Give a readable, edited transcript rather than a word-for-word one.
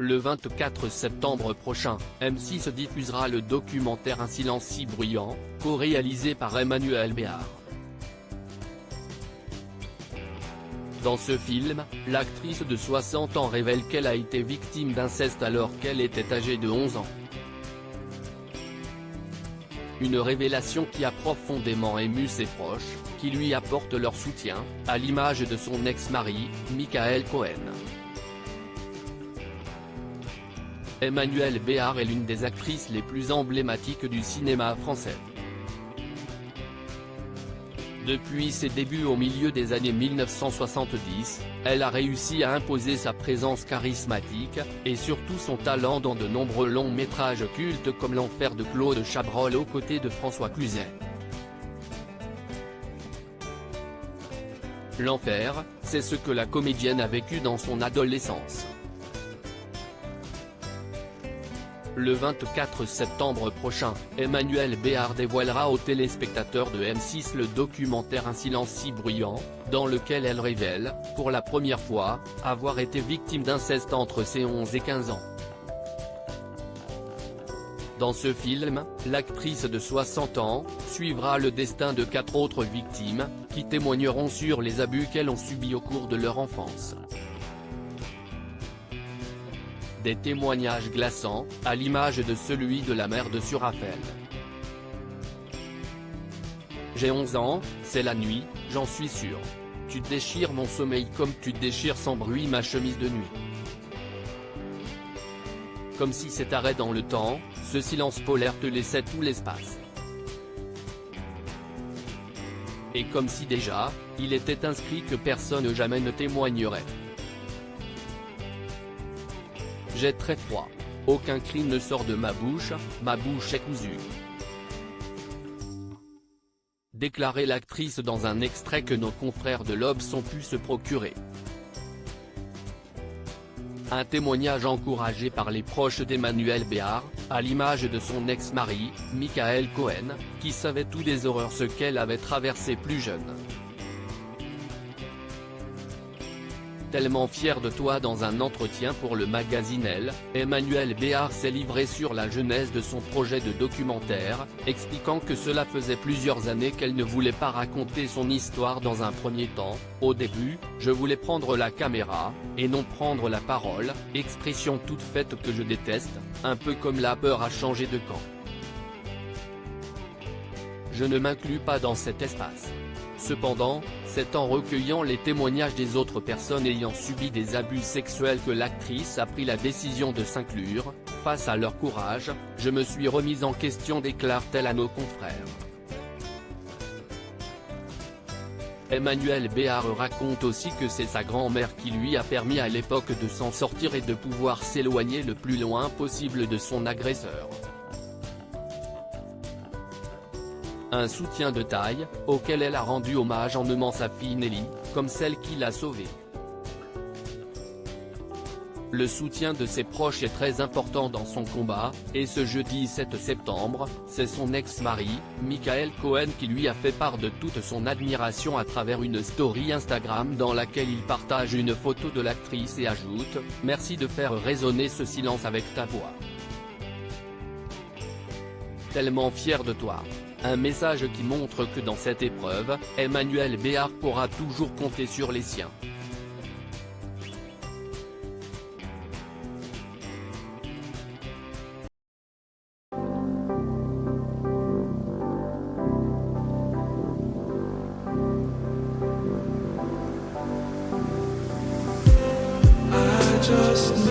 Le 24 septembre prochain, M6 diffusera le documentaire Un silence si bruyant, co-réalisé par Emmanuel Béard. Dans ce film, l'actrice de 60 ans révèle qu'elle a été victime d'inceste alors qu'elle était âgée de 11 ans. Une révélation qui a profondément ému ses proches, qui lui apportent leur soutien, à l'image de son ex-mari, Michael Cohen. Emmanuel Béard est l'une des actrices les plus emblématiques du cinéma français. Depuis ses débuts au milieu des années 1970, elle a réussi à imposer sa présence charismatique, et surtout son talent dans de nombreux longs métrages cultes comme L'Enfer de Claude Chabrol aux côtés de François Cluzet. L'enfer, c'est ce que la comédienne a vécu dans son adolescence. Le 24 septembre prochain, Emmanuel Béard dévoilera aux téléspectateurs de M6 le documentaire Un silence si bruyant, dans lequel elle révèle, pour la première fois, avoir été victime d'inceste entre ses 11 et 15 ans. Dans ce film, l'actrice de 60 ans, suivra le destin de 4 autres victimes, qui témoigneront sur les abus qu'elles ont subis au cours de leur enfance. Des témoignages glaçants, à l'image de celui de la mère de Surafel. J'ai 11 ans, c'est la nuit, j'en suis sûr. Tu déchires mon sommeil comme tu déchires sans bruit ma chemise de nuit. Comme si cet arrêt dans le temps, ce silence polaire te laissait tout l'espace. Et comme si déjà, il était inscrit que personne jamais ne témoignerait. J'ai très froid. Aucun cri ne sort de ma bouche est cousue. Déclarait l'actrice dans un extrait que nos confrères de l'Obs ont pu se procurer. Un témoignage encouragé par les proches d'Emmanuel Béard, à l'image de son ex-mari, Michael Cohen, qui savait tout des horreurs ce qu'elle avait traversé plus jeune. Tellement fier de toi. Dans un entretien pour le magazine Elle, Emmanuel Béard s'est livré sur la genèse de son projet de documentaire, expliquant que cela faisait plusieurs années qu'elle ne voulait pas raconter son histoire dans un premier temps. Au début, je voulais prendre la caméra, et non prendre la parole, expression toute faite que je déteste, un peu comme la peur a changé de camp. Je ne m'inclus pas dans cet espace. Cependant, c'est en recueillant les témoignages des autres personnes ayant subi des abus sexuels que l'actrice a pris la décision de s'inclure. Face à leur courage, je me suis remise en question, déclare-t-elle à nos confrères. Emmanuel Béard raconte aussi que c'est sa grand-mère qui lui a permis à l'époque de s'en sortir et de pouvoir s'éloigner le plus loin possible de son agresseur. Un soutien de taille, auquel elle a rendu hommage en nommant sa fille Nelly, comme celle qui l'a sauvée. Le soutien de ses proches est très important dans son combat, et ce jeudi 7 septembre, c'est son ex-mari, Michael Cohen qui lui a fait part de toute son admiration à travers une story Instagram dans laquelle il partage une photo de l'actrice et ajoute « Merci de faire résonner ce silence avec ta voix. Tellement fier de toi ». Un message qui montre que dans cette épreuve, Emmanuel Béard pourra toujours compter sur les siens. I just